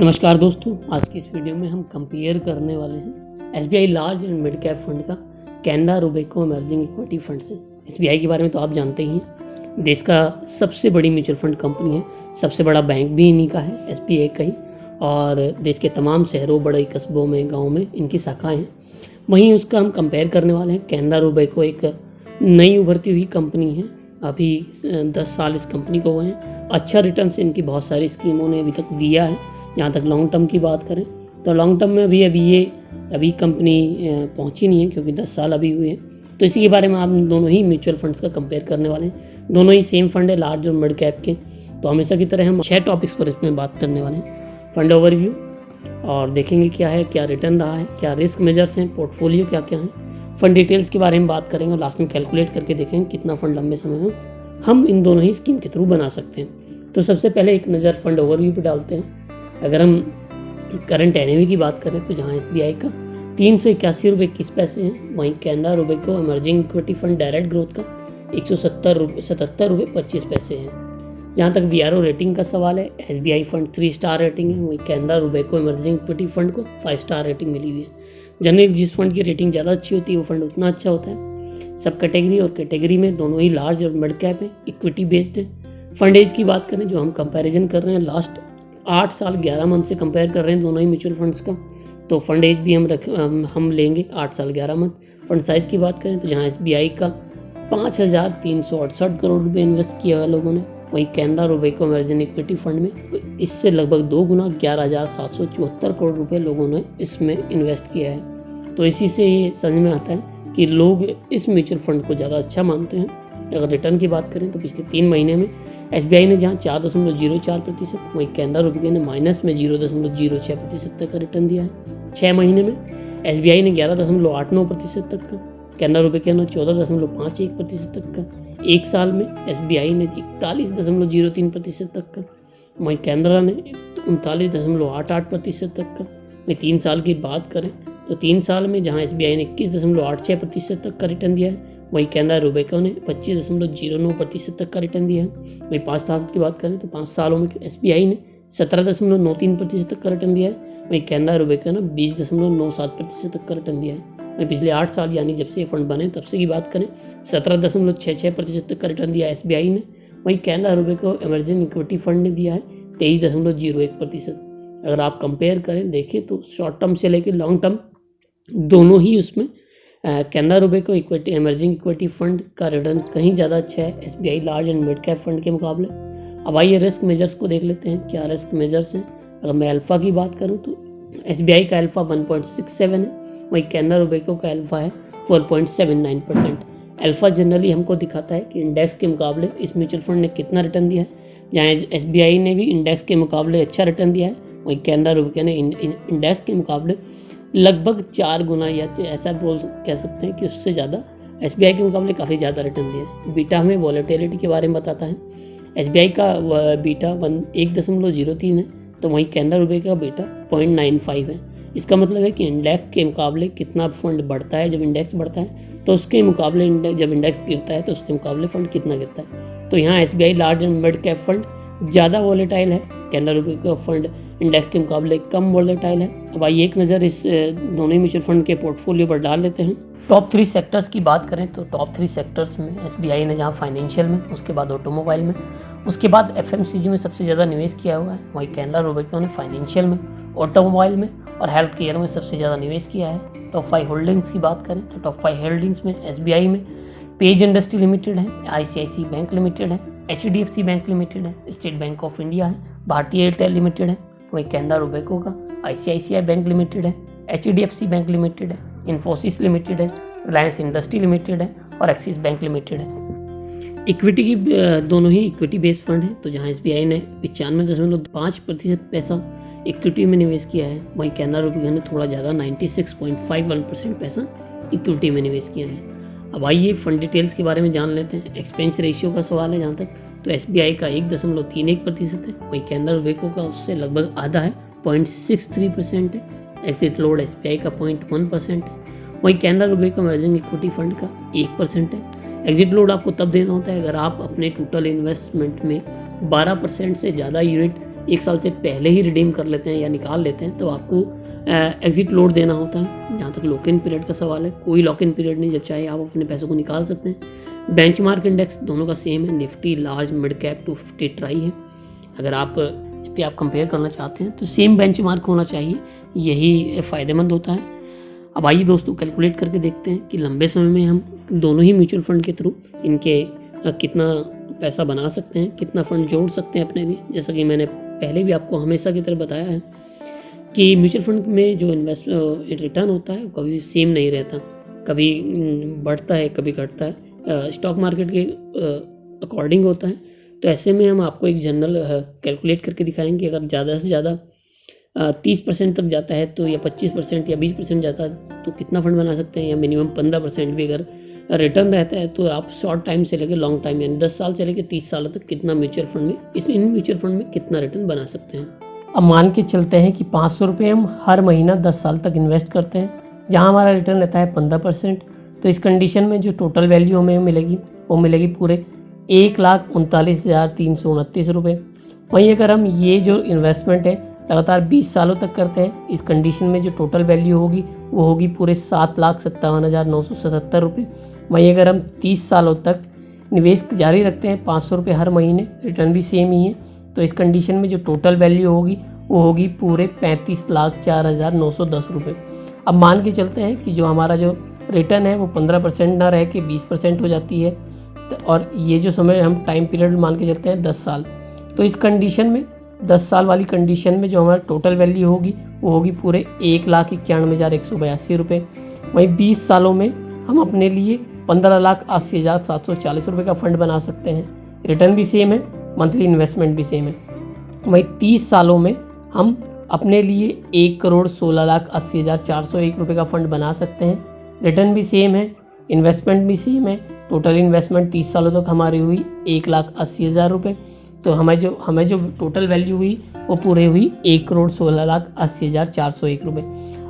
नमस्कार दोस्तों, आज की इस वीडियो में हम कंपेयर करने वाले हैं SBI large and mid cap fund का Canara Robeco emerging equity fund से। एसबीआई के बारे में तो आप जानते ही हैं, देश का सबसे बड़ी म्यूचुअल फंड कंपनी है, सबसे बड़ा बैंक भी इन्हीं का है, एसबीआई का ही, और देश के तमाम शहरों, बड़े कस्बों में, गाँव में इनकी शाखाएँ हैं। वहीं उसका हम कंपेयर करने वाले हैं। कैनरा रोबेको एक नई उभरती हुई कंपनी है, अभी 10 साल इस कंपनी को हुए हैं। अच्छा रिटर्न से इनकी बहुत सारी स्कीमों ने अभी तक दिया है। जहाँ तक लॉन्ग टर्म की बात करें तो लॉन्ग टर्म में अभी कंपनी पहुँची नहीं है, क्योंकि 10 साल अभी हुए हैं। तो इसी के बारे में आप दोनों ही म्यूचुअल फंड्स का कंपेयर करने वाले हैं। दोनों ही सेम फंड है, लार्ज और मिड कैप के। तो हमेशा की तरह हम 6 टॉपिक्स पर इसमें बात करने वाले हैं। फंड ओवरव्यू, और देखेंगे क्या है, क्या रिटर्न रहा है, क्या रिस्क मेजर्स हैं, पोर्टफोलियो क्या क्या है, फंड डिटेल्स के बारे में बात करेंगे, और लास्ट में कैलकुलेट करके देखेंगे कितना फंड लंबे समय में हम इन दोनों ही स्कीम के थ्रू बना सकते हैं। तो सबसे पहले एक नज़र फंड ओवरव्यू पर डालते हैं। अगर हम करंट एनएवी की बात करें तो जहां एसबीआई का 381 रुपये 21 पैसे हैं, वहीं Canara Robeco emerging equity fund direct growth का 177 रुपये 25 पैसे हैं। जहां तक बीआरओ रेटिंग का सवाल है, एसबीआई फंड 3 स्टार रेटिंग है, वहीं Canara Robeco emerging equity fund को 5 स्टार रेटिंग मिली हुई है। जनरली जिस फंड की रेटिंग ज़्यादा अच्छी होती है वो फंड उतना अच्छा होता है। सब कैटेगरी और कैटेगरी में दोनों ही लार्ज और मिड कैप है, इक्विटी बेस्ड है। फंड एज की बात करें, जो हम कंपैरिजन कर रहे हैं लास्ट 8 साल 11 मंथ से कंपेयर कर रहे हैं दोनों ही म्यूचुअल फंड्स का, तो फंड एज भी हम लेंगे 8 साल 11 मंथ। फंड साइज़ की बात करें तो जहां एसबीआई का 5,368 करोड़ रुपए इन्वेस्ट किया है लोगों ने, वहीं Canara Robeco emerging equity fund में इससे लगभग 2 गुना 11,774 करोड़ रुपए लोगों ने इसमें इन्वेस्ट किया है। तो इसी से ये समझ में आता है कि लोग इस म्यूचुअल फंड को ज़्यादा अच्छा मानते हैं। अगर रिटर्न की बात करें तो पिछले 3 महीने में एसबीआई ने जहां 4.04%, वहीं कैनरा रुपये ने माइनस में 0.06% तक का रिटर्न दिया है। 6 महीने में एसबीआई ने 11.89% तक का, कैनरा रुपये ने 14.51% तक का, 1 साल में एसबीआई ने 41.03% तक का, वहीं कैनरा ने 39.88% तक का। वहीं 3 साल की बात करें तो 3 साल में जहां एसबीआई ने 21.86% तक का रिटर्न दिया है, वहीं कैनरा रोबेको ने 25.09% तक का रिटर्न दिया है। वहीं 5 साल की बात करें तो 5 सालों में एसबीआई ने 17.93% तक का रिटर्न दिया है, वहीं कैनरा रोबेको ने 20.97% तक का रिटर्न दिया है। वहीं पिछले 8 साल यानी जब से ये फंड बने तब से की बात करें 17.66% तक का रिटर्न दिया है एसबीआई ने, वहीं Canara Robeco emerging equity fund ने दिया है 23.01%। अगर आप कंपेयर करें, देखें तो शॉर्ट टर्म से लेकर लॉन्ग टर्म दोनों ही उसमें Canara Robeco equity emerging equity fund का रिटर्न कहीं ज़्यादा अच्छा है SBI large and mid cap fund के मुकाबले। अब आइए रिस्क मेजर्स को देख लेते हैं, क्या रिस्क मेजर्स हैं। अगर मैं अल्फ़ा की बात करूं तो एसबीआई का अल्फ़ा 1.67 है, वहीं कैनरा रोबेको का अल्फ़ा है 4.79%। अल्फ़ा जनरली हमको दिखाता है कि इंडेक्स के मुकाबले इस म्यूचुअल फंड ने कितना रिटर्न दिया है। जहाँ एसबीआई ने भी इंडेक्स के मुकाबले अच्छा रिटर्न दिया है, वहीं कैनरा रोबेको ने इंडेक्स के मुकाबले लगभग 4 गुना, या ऐसा कह सकते हैं कि उससे ज़्यादा एसबीआई के मुकाबले काफ़ी ज़्यादा रिटर्न दिया है। बीटा हमें वॉलेटिलिटी के बारे में बताता है। एसबीआई का बीटा 1.03 है, तो वहीं कैनरा रोबेको का बीटा 0.95 है। इसका मतलब है कि इंडेक्स के मुकाबले कितना फंड बढ़ता है। जब इंडेक्स बढ़ता है तो उसके मुकाबले जब इंडेक्स गिरता है तो उसके मुकाबले फंड कितना गिरता है। तो यहाँ SBI large and mid cap fund ज़्यादा वॉलेटाइल है, कैनरा रोबेको फंड इंडेक्स के मुकाबले कम वॉलेटाइल है। अब आइए एक नज़र इस दोनों ही म्यूचुअल फंड के पोर्टफोलियो पर डाल लेते हैं। टॉप 3 सेक्टर्स की बात करें तो टॉप 3 सेक्टर्स में एसबीआई ने जहां फाइनेंशियल में, उसके बाद ऑटोमोबाइल में, उसके बाद एफएमसीजी में सबसे ज़्यादा निवेश किया हुआ है, वहीं कैनरा रोबेको ने फाइनेंशियल में, ऑटोमोबाइल में और हेल्थ केयर में सबसे ज़्यादा निवेश किया है। टॉप 5 होल्डिंग्स की बात करें तो टॉप 5 होल्डिंग्स में एसबीआई में पेज इंडस्ट्री लिमिटेड है, आईसीआईसी बैंक लिमिटेड है, एचडीएफसी बैंक लिमिटेड है, स्टेट बैंक ऑफ इंडिया है, भारतीय एयरटेल लिमिटेड है, वहीं कैनरा रोबेको का आईसीआईसीआई बैंक लिमिटेड है, एचडीएफसी बैंक लिमिटेड है, इन्फोसिस लिमिटेड है, रिलायंस इंडस्ट्री लिमिटेड है और एक्सिस बैंक लिमिटेड है। इक्विटी की दोनों ही इक्विटी बेस्ड फंड है, तो जहां एसबीआई ने 95.5% पैसा इक्विटी में निवेश किया है, वहीं कैनरा रोबेको ने थोड़ा ज़्यादा 96.51% पैसा इक्विटी में निवेश किया है। अब आइए फंड डिटेल्स के बारे में जान लेते हैं। एक्सपेंस रेशियो का सवाल है जहाँ तक, तो एसबीआई का 1.31% है, वहीं कैनरा रोबेको का उससे लगभग आधा है, 0.63% है। एग्जिट लोड एसबीआई का 0.1% है, वहीं Canara Robeco emerging equity fund का 1% है। एग्जिट लोड आपको तब देना होता है अगर आप अपने टोटल इन्वेस्टमेंट में 12% से ज़्यादा यूनिट 1 साल से पहले ही रिडीम कर लेते हैं या निकाल लेते हैं तो आपको एग्जिट लोड देना होता है। जहाँ तक लॉक इन पीरियड का सवाल है, कोई लॉक इन पीरियड नहीं, जब चाहे आप अपने पैसों को निकाल सकते हैं। बेंचमार्क इंडेक्स दोनों का सेम है, Nifty large mid cap 250 try है। अगर आप पे आप कंपेयर करना चाहते हैं तो सेम बेंचमार्क होना चाहिए, यही फ़ायदेमंद होता है। अब आइए दोस्तों कैलकुलेट करके देखते हैं कि लंबे समय में हम दोनों ही म्यूचुअल फंड के थ्रू इनके कितना पैसा बना सकते हैं, कितना फंड जोड़ सकते हैं अपने लिए। जैसा कि मैंने पहले भी आपको हमेशा की तरह बताया है कि म्यूचुअल फंड में जो रिटर्न होता है कभी भी सेम नहीं रहता, कभी बढ़ता है कभी घटता है, स्टॉक मार्केट के अकॉर्डिंग होता है। तो ऐसे में हम आपको एक जनरल कैलकुलेट करके दिखाएंगे। अगर ज़्यादा से ज़्यादा 30% तक जाता है तो, या 25% या 20% जाता है तो कितना फंड बना सकते हैं, या मिनिमम 15% भी अगर रिटर्न रहता है तो आप शॉर्ट टाइम से लेकर लॉन्ग टाइम यानी 10 साल से लेकर 30 सालों तक कितना म्यूचुअल फंड में इन म्यूचुअल फंड में कितना रिटर्न बना सकते हैं। अब मान के चलते हैं कि 500 रुपये हम हर महीना 10 साल तक इन्वेस्ट करते हैं, जहाँ हमारा रिटर्न रहता है 15%। तो इस कंडीशन में जो टोटल वैल्यू हमें मिलेगी वो मिलेगी पूरे 1,39,329 रुपये। वहीं अगर हम ये जो इन्वेस्टमेंट है लगातार 20 सालों तक करते हैं, इस कंडीशन में जो टोटल वैल्यू होगी वो होगी पूरे 7,57,977 रुपये। वहीं अगर हम 30 सालों तक निवेश जारी रखते हैं 500 रुपये हर महीने, रिटर्न भी सेम ही है, तो इस कंडीशन में जो टोटल वैल्यू होगी वो होगी पूरे 35,04,910 रुपये। अब मान के चलते हैं कि जो हमारा जो रिटर्न है वो 15% ना रह के 20% हो जाती है, और ये जो समय हम टाइम पीरियड मान के चलते हैं 10 साल। तो इस कंडीशन में 10 साल वाली कंडीशन में जो हमारा टोटल वैल्यू होगी वो होगी पूरे 1,91,182 रुपये। वहीं 20 सालों में हम अपने लिए 15,80,740 रुपये का फंड बना सकते हैं। रिटर्न भी सेम है, मंथली इन्वेस्टमेंट भी सेम है। वहीं 30 सालों में हम अपने लिए 1,16,80,401 रुपये का फंड बना सकते हैं। रिटर्न भी सेम है, इन्वेस्टमेंट भी सेम है। टोटल इन्वेस्टमेंट 30 सालों तक हमारी हुई 1,80,000 रुपये। तो हमें जो टोटल वैल्यू हुई वो पूरे हुई 1,16,80,401 रुपये।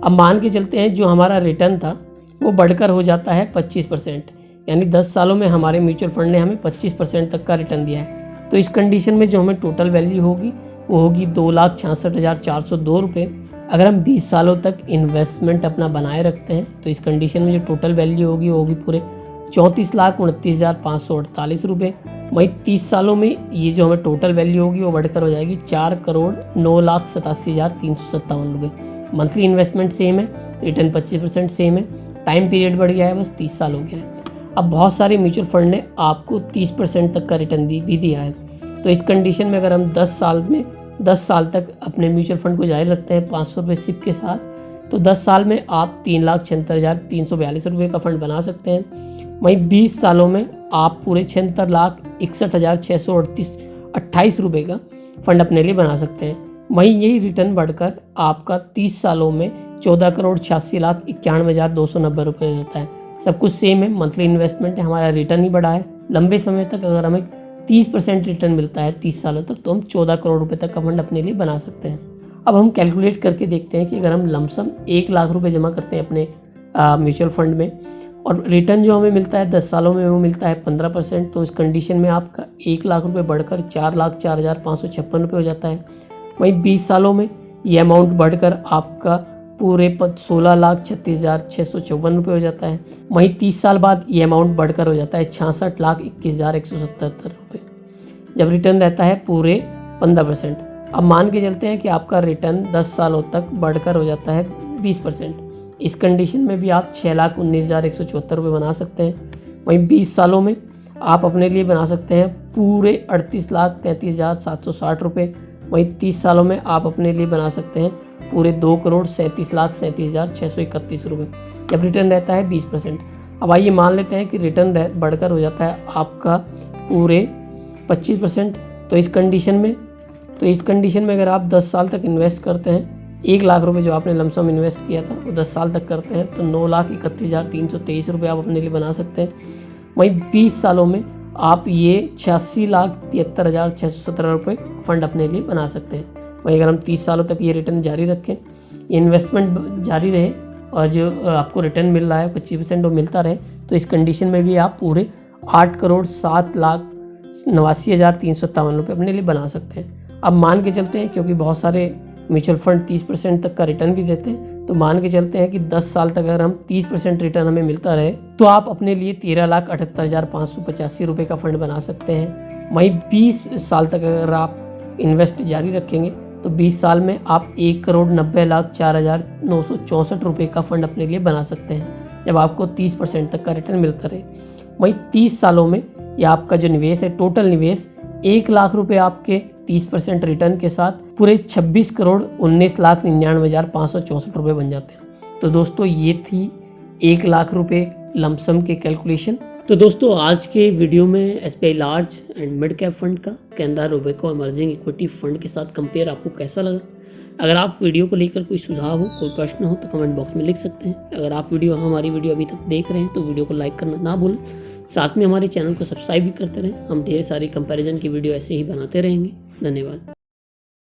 अब मान के चलते हैं जो हमारा रिटर्न था वो बढ़कर हो जाता है 25%, यानी 10 सालों में हमारे म्यूचुअल फंड ने हमें 25% तक का रिटर्न दिया है। तो इस कंडीशन में जो हमें टोटल वैल्यू होगी वो होगी 2,66,402 रुपये। अगर हम 20 सालों तक इन्वेस्टमेंट अपना बनाए रखते हैं तो इस कंडीशन में जो टोटल वैल्यू होगी वो होगी पूरे 34,29,548 रुपये। वहीं 30 सालों में ये जो हमें टोटल वैल्यू होगी वो बढ़कर हो जाएगी 4,09,87,357 रुपये। मंथली इन्वेस्टमेंट सेम है, रिटर्न 25% सेम है, टाइम पीरियड बढ़ गया है, बस 30 साल हो गया है। अब बहुत सारे म्यूचुअल फंड ने आपको 30% तक का रिटर्न भी दिया है। तो इस कंडीशन में अगर हम 10 साल तक अपने म्यूचुअल फंड को जारी रखते हैं 500 रुपये सिप के साथ, तो 10 साल में आप 3,76,342 रुपये का फंड बना सकते हैं। वहीं 20 सालों में आप पूरे 76,61,628 रुपये का फंड अपने लिए बना सकते हैं। वहीं यही रिटर्न बढ़कर आपका 30 सालों में 14,86,91,290 रुपये हो जाता है। सब कुछ सेम है, मंथली इन्वेस्टमेंट है, हमारा रिटर्न ही बढ़ा है। लंबे समय तक अगर हमें 30% रिटर्न मिलता है 30 सालों तक, तो हम 14 करोड़ रुपए तक का फंड अपने लिए बना सकते हैं। अब हम कैलकुलेट करके देखते हैं कि अगर हम लमसम 1 लाख रुपए जमा करते हैं अपने म्यूचुअल फंड में और रिटर्न जो हमें मिलता है 10 सालों में वो मिलता है 15%, तो इस कंडीशन में आपका 1 लाख रुपए बढ़कर 4,04,556 रुपये हो जाता है। वहीं 20 सालों में ये अमाउंट बढ़कर आपका पूरे 16,36,654 रुपये हो जाता है। वहीं 30 साल बाद ये अमाउंट बढ़कर हो जाता है 66,21,177 रुपये, जब रिटर्न रहता है पूरे 15%। अब मान के चलते हैं कि आपका रिटर्न 10 सालों तक बढ़कर हो जाता है 20%। इस कंडीशन में भी आप 6,19,174 रुपये बना सकते हैं। वहीं 20 सालों में आप अपने लिए बना सकते हैं पूरे 38,33,760 रुपये। वहीं 30 सालों में आप अपने लिए बना सकते हैं पूरे 2,37,37,631 रुपये, जब रिटर्न रहता है 20%। अब आइए मान लेते हैं कि रिटर्न बढ़कर हो जाता है आपका पूरे 25%। तो इस कंडीशन में अगर आप 10 साल तक इन्वेस्ट करते हैं, 1 लाख रुपए जो आपने लमसम इन्वेस्ट किया था वो 10 साल तक करते हैं, तो 9,31,323 रुपये आप अपने लिए बना सकते हैं। वहीं 20 सालों में आप ये 86,73,617 रुपये फंड अपने लिए बना सकते हैं। वहीं अगर हम 30 सालों तक ये रिटर्न जारी रखें, ये इन्वेस्टमेंट जारी रहे और जो आपको रिटर्न मिल रहा है 25% वो मिलता रहे, तो इस कंडीशन में भी आप पूरे 8,07,89,357 रुपये अपने लिए बना सकते हैं। अब मान के चलते हैं, क्योंकि बहुत सारे म्यूचुअल फंड 30% तक का रिटर्न भी देते हैं, तो मान के चलते हैं कि 10 साल तक अगर हम 30% रिटर्न हमें मिलता रहे तो आप अपने लिए 13,78,585 रुपये का फंड बना सकते हैं। वहीं 20 साल तक अगर आप इन्वेस्ट जारी रखेंगे तो 20 साल में आप 1,90,04,964 रुपये का फंड अपने लिए बना सकते हैं, जब आपको 30% तक का रिटर्न मिलता रहे। वहीं 30 सालों में यह आपका जो निवेश है, टोटल निवेश 1 लाख रुपये आपके 30% रिटर्न के साथ पूरे 26,19,99,564 रुपये बन जाते हैं। तो दोस्तों ये थी 1 लाख रुपये लमसम के कैलकुलेशन। तो दोस्तों आज के वीडियो में SBI large and mid cap fund का Canara Robeco emerging equity fund के साथ कंपेयर आपको कैसा लगा? अगर आप वीडियो को लेकर कोई सुझाव हो, कोई प्रश्न हो तो कमेंट बॉक्स में लिख सकते हैं। अगर आप हमारी वीडियो अभी तक देख रहे हैं तो वीडियो को लाइक करना ना भूलें, साथ में हमारे चैनल को सब्सक्राइब भी करते रहें। हम ढेर सारी कंपैरिजन की वीडियो ऐसे ही बनाते रहेंगे। धन्यवाद।